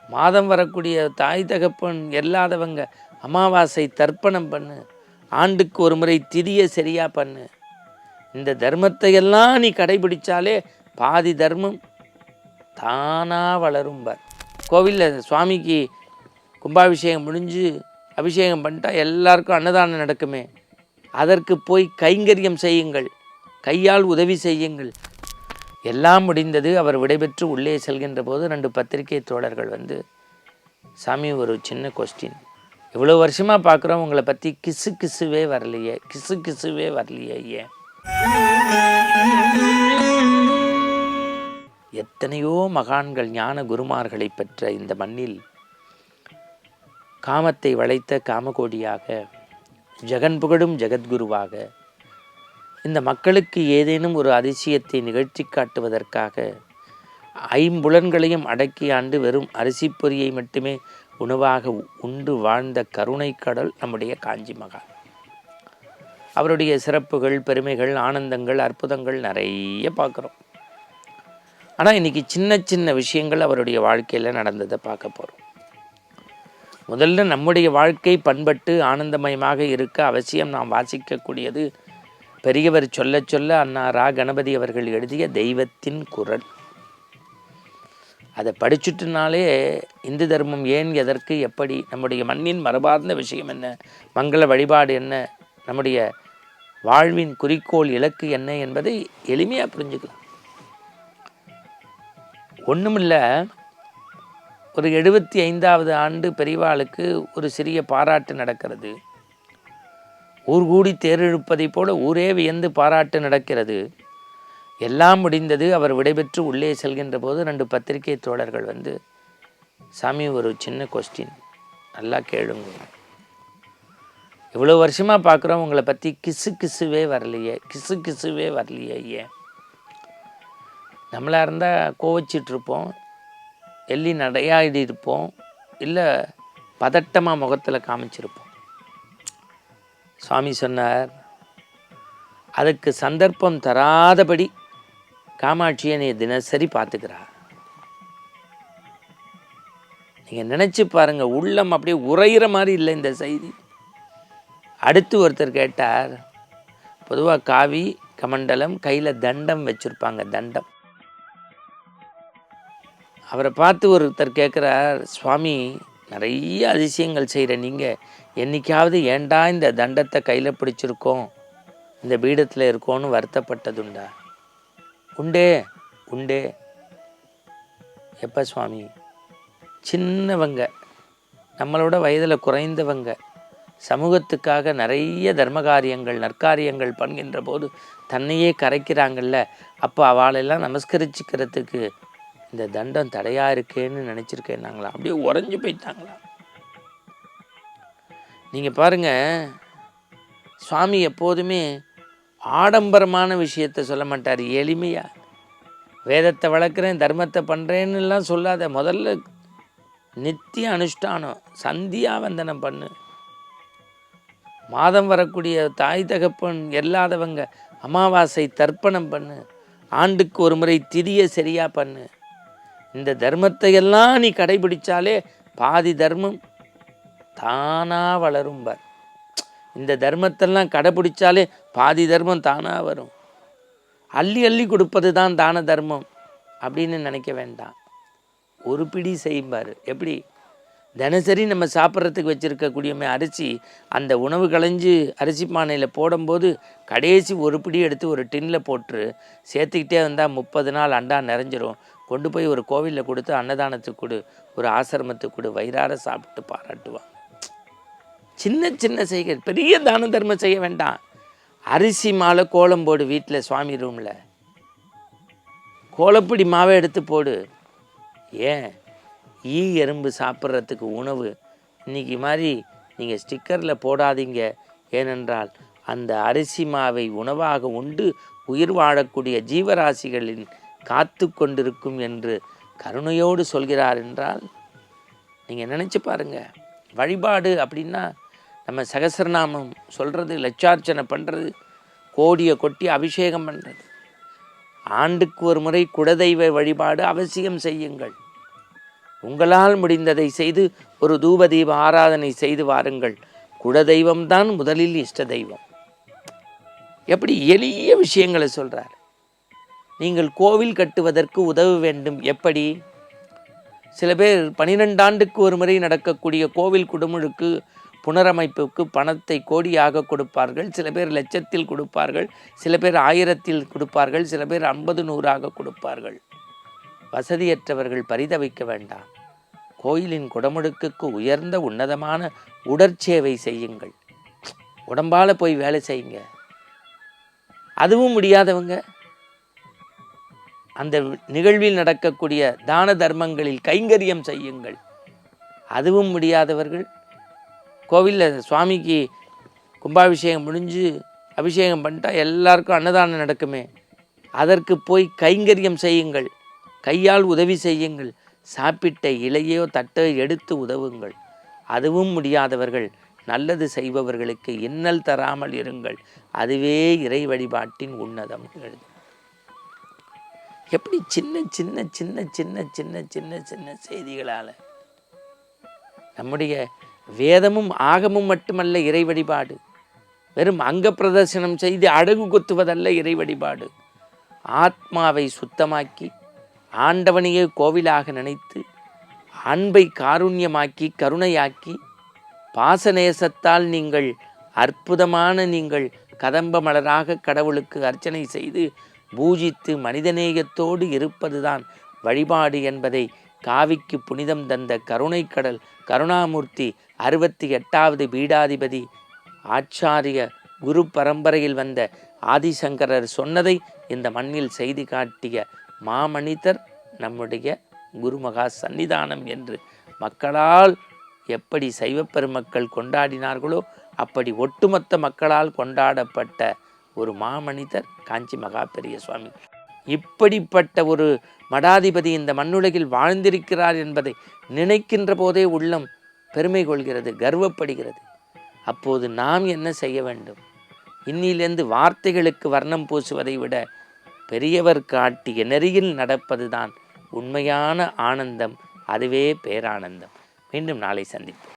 மாதம் வரக்கூடிய தாய் தகப்பன் இல்லாதவங்க அமாவாசை தர்ப்பணம் பண்ணு, ஆண்டுக்கு ஒரு முறை திதியை சரியாக பண்ணு. இந்த தர்மத்தையெல்லாம் நீ கடைபிடிச்சாலே பாதி தர்மம் தானாக வளரும்பார். கோவிலில் சுவாமிக்கு கும்பாபிஷேகம் முடிஞ்சு அபிஷேகம் பண்ணிட்டா எல்லாருக்கும் அன்னதானம் நடக்குமே, அதற்கு போய் கைங்கரியம் செய்யுங்கள், கையால் உதவி செய்யுங்கள். எல்லாம் முடிந்தது. அவர் விடைபெற்று உள்ளே செல்கின்ற போது 2 பத்திரிகை தோழர்கள் வந்து, சாமி ஒரு சின்ன கொஸ்டின், இவ்வளோ வருஷமாக பார்க்குறோம் உங்களை பற்றி கிசுவே வரலையே, கிசுவே வரலையே ஏன்? எத்தனையோ மகான்கள் ஞான குருமார்களை பெற்ற இந்த மண்ணில் காமத்தை வளைத்த காமகோடியாக, ஜெகன் புகழும் ஜெகத்குருவாக, இந்த மக்களுக்கு ஏதேனும் ஒரு அதிசயத்தை நிகழ்த்தி காட்டுவதற்காக 5 புலன்களையும் அடக்கி ஆண்டு வெறும் அரிசி பொரியை மட்டுமே உணவாக உண்டு வாழ்ந்த கருணை கடல் நம்முடைய காஞ்சி மகான். அவருடைய சிறப்புகள், பெருமைகள், ஆனந்தங்கள், அற்புதங்கள் நிறைய பார்க்குறோம். ஆனால் இன்றைக்கி சின்ன சின்ன விஷயங்கள் அவருடைய வாழ்க்கையில் நடந்ததை பார்க்க போகிறோம். முதல்ல நம்முடைய வாழ்க்கை பண்பட்டு ஆனந்தமயமாக இருக்க அவசியம் நாம் வாசிக்கக்கூடியது பெரியவர் சொல்ல சொல்ல அண்ணா ரா கணபதி அவர்கள் எழுதிய தெய்வத்தின் குரல். அதை படிச்சுட்டுனாலே இந்து தர்மம் ஏன், எதற்கு, எப்படி, நம்முடைய மண்ணின் மரபார்ந்த விஷயம் என்ன, மங்கள வழிபாடு என்ன, நம்முடைய வாழ்வின் குறிக்கோள் இலக்கு என்ன என்பதை எளிமையாக புரிஞ்சுக்கலாம். ஒன்றுமில்லை, ஒரு 75வது ஆண்டு பெரியவாளுக்கு ஒரு சிறிய பாராட்டு நடக்கிறது. ஊர் கூடி தேரிழுப்பதை போல ஊரே வியந்து பாராட்டு நடக்கிறது. எல்லாம் முடிந்தது. அவர் விடைபெற்று உள்ளே செல்கின்ற போது 2 பத்திரிகை தோழர்கள் வந்து, சாமி ஒரு சின்ன கொஸ்டின், நல்லா கேளுங்க, இவ்வளோ வருஷமாக பார்க்குறோம் உங்களை பற்றி கிசுவே வரலையே, கிசுவே வரலையே ஏன்? நம்மளாக இருந்தால் கோவச்சிட்ருப்போம், எள்ளி நடையாடி இருப்போம், இல்லை பதட்டமாக முகத்தில் காமிச்சிருப்போம். சுவாமி சொன்னார், அதுக்கு சந்தர்ப்பம் தராதபடி காமாட்சியை நீ தினசரி பார்த்துக்கிறார். நீங்கள் நினச்சி பாருங்கள், உள்ளம் அப்படியே உறையிற மாதிரி இல்லை இந்த செய்தி. அடுத்து ஒருத்தர் கேட்டார், பொதுவாக காவி கமண்டலம் கையில் தண்டம் வச்சுருப்பாங்க, தண்டம். அவரை பார்த்து ஒருத்தர் கேட்குறார், சுவாமி நிறைய அதிசயங்கள் செய்கிற நீங்கள் என்றைக்காவது ஏண்டா இந்த தண்டத்தை கையில் பிடிச்சிருக்கோம், இந்த பீடத்தில் இருக்கோன்னு வருத்தப்பட்டதுண்டா? உண்டே உண்டே. எப்போ சுவாமி? சின்னவங்க, நம்மளோட வயதில் குறைந்தவங்க, சமூகத்துக்காக நிறைய தர்மகாரியங்கள் நற்காரியங்கள் பண்ணுகின்ற போது தன்னையே கரைக்கிறாங்கல்ல, அப்போ அவளெல்லாம் நமஸ்கரிச்சுக்கிறதுக்கு இந்த தண்டம் தடையாக இருக்கேன்னு நினச்சிருக்கேன்னாங்களா? அப்படியே உறைஞ்சி போயிட்டாங்களா? நீங்கள் பாருங்கள், சுவாமி எப்போதுமே ஆடம்பரமான விஷயத்தை சொல்ல மாட்டார், எளிமையாக. வேதத்தை வளர்க்குறேன், தர்மத்தை பண்ணுறேன்னுலாம் சொல்லாத, முதல்ல நித்திய அனுஷ்டானம், சந்தியாவந்தனம் பண்ணு. மாதம் வரக்கூடிய தாய் தகப்பன் இல்லாதவங்க அமாவாசை தர்ப்பணம் பண்ணு, ஆண்டுக்கு ஒரு முறை திதியை சரியாக பண்ணு. இந்த தர்மத்தையெல்லாம் நீ கடைபிடிச்சாலே பாதி தர்மம் தானாக வளரும்பார். இந்த தர்மத்தெல்லாம் கடைபிடிச்சாலே பாதி தர்மம் தானாக வரும். அள்ளி அள்ளி கொடுப்பது தான் தான தர்மம் அப்படின்னு நினைக்க வேண்டாம். ஒரு பிடி செய்யும்பார். எப்படி? தினசரி நம்ம சாப்பிட்றதுக்கு வச்சுருக்கக்கூடியமே அரிசி, அந்த உணவு களைஞ்சு அரிசி பானையில் போடும்போது கடைசி ஒரு பிடி எடுத்து ஒரு டின்னில் போட்டு சேர்த்துக்கிட்டே வந்தால் 30 நாள் அண்டா நிறைஞ்சிரும். கொண்டு போய் ஒரு கோவிலில் கொடுத்து அன்னதானத்துக்கு கொடு, ஒரு ஆசிரமத்துக்கு கொடு, வயிறார சாப்பிட்டு பாராட்டுவாங்க. சின்ன சின்ன செய்கை, பெரிய தான தர்மம் செய்ய வேண்டாம். அரிசி மாலை கோலம் போடு, வீட்டில் சுவாமி ரூமில் கோலப்பொடி மாவை எடுத்து போடு. ஏன்? ஈ எறும்பு சாப்பிட்றதுக்கு உணவு இன்றைக்கி மாதிரி நீங்கள் ஸ்டிக்கரில் போடாதீங்க. ஏனென்றால் அந்த அரிசி மாவை உணவாக உண்டு உயிர் வாழக்கூடிய ஜீவராசிகளின் காத்து கொண்டிருக்கும் என்று கருணையோடு சொல்கிறார் என்றால் நீங்கள் நினச்சி பாருங்கள். வழிபாடு அப்படின்னா நம்ம சகஸ்ரநாமம் சொல்கிறது, லட்சார்ச்சனை பண்ணுறது, கோடியை கொட்டி அபிஷேகம் பண்ணுறது. ஆண்டுக்கு ஒரு முறை குலதெய்வ வழிபாடு அவசியம் செய்யுங்கள். உங்களால் முடிந்ததை செய்து ஒரு தூபதீப ஆராதனை செய்து வாருங்கள். குலதெய்வம்தான் முதலில் இஷ்ட தெய்வம். எப்படி எளிய விஷயங்களை சொல்றார். நீங்கள் கோவில் கட்டுவதற்கு உதவ வேண்டும். எப்படி? சில பேர் 12 ஆண்டுக்கு ஒரு முறை நடக்கக்கூடிய கோவில் குடமுழுக்கு புனரமைப்புக்கு பணத்தை கோடியாக கொடுப்பார்கள். சில பேர் லட்சத்தில் கொடுப்பார்கள், சில பேர் 1000ல் கொடுப்பார்கள், சில பேர் 50 100ஆக கொடுப்பார்கள். வசதியற்றவர்கள் பரிதவிக்க வேண்டாம். கோயிலின் குடமுழுக்குக்கு உயர்ந்த உன்னதமான உடற்சேவை செய்யுங்கள். உடம்பால போய் வேலை செய்யுங்க. அதுவும் முடியாதவங்க அந்த நிகழ்வில் நடக்கக்கூடிய தான தர்மங்களில் கைங்கரியம் செய்யுங்கள். அதுவும் முடியாதவர்கள் கோவிலில் சுவாமிக்கு கும்பாபிஷேகம் முடிஞ்சு அபிஷேகம் பண்ணிட்டா எல்லாருக்கும் அன்னதானம் நடக்குமே, அதற்கு போய் கைங்கரியம் செய்யுங்கள். கையால் உதவி செய்யுங்கள். சாப்பிட்ட இலையோ தட்டோ எடுத்து உதவுங்கள். அதுவும் முடியாதவர்கள் நல்லது செய்பவர்களுக்கு இன்னல் தராமல் இருங்கள். அதுவே இறை வழிபாட்டின் உன்னதம். எப்படி சின்ன சின்ன சின்ன சின்ன சின்ன சின்ன சின்ன செய்திகளால் நம்முடைய வேதமும் ஆகமும் மட்டுமல்ல இறை வழிபாடு. வெறும் அங்க பிரதர்சனம் செய்து அடகு கொத்துவதல்ல இறை வழிபாடு. ஆத்மாவை சுத்தமாக்கி ஆண்டவனையே கோவிலாக நினைத்து அன்பை காருண்யமாக்கி கருணையாக்கி பாசநேசத்தால் நீங்கள் அற்புதமான நீங்கள் கதம்ப மலராக கடவுளுக்கு அர்ச்சனை செய்து பூஜித்து மனிதநேயத்தோடு இருப்பதுதான் வழிபாடு என்பதை காவிக்கு புனிதம் தந்த கருணைக்கடல் கருணாமூர்த்தி 68வது பீடாதிபதி ஆச்சாரிய குரு பரம்பரையில் வந்த ஆதிசங்கரர் சொன்னதை இந்த மண்ணில் செய்து காட்டிய மாமனிதர் நம்முடைய குருமகா சன்னிதானம் என்று மக்களால் எப்படி சைவ பெருமக்கள் கொண்டாடினார்களோ அப்படி ஒட்டுமொத்த மக்களால் கொண்டாடப்பட்ட ஒரு மாமனிதர் காஞ்சி மகா பெரிய சுவாமி. இப்படிப்பட்ட ஒரு மடாதிபதி இந்த மண்ணுலகில் வாழ்ந்திருக்கிறார் என்பதை நினைக்கின்ற போதே உள்ளம் பெருமை கொள்கிறது, கர்வப்படுகிறது. அப்போது நாம் என்ன செய்ய வேண்டும்? இன்னிலிருந்து வார்த்தைகளுக்கு வர்ணம் பூசுவதை விட பெரியவர் காட்டிய நெறியில் நடப்பதுதான் உண்மையான ஆனந்தம். அதுவே பேரானந்தம். மீண்டும் நாளை சந்திப்போம்.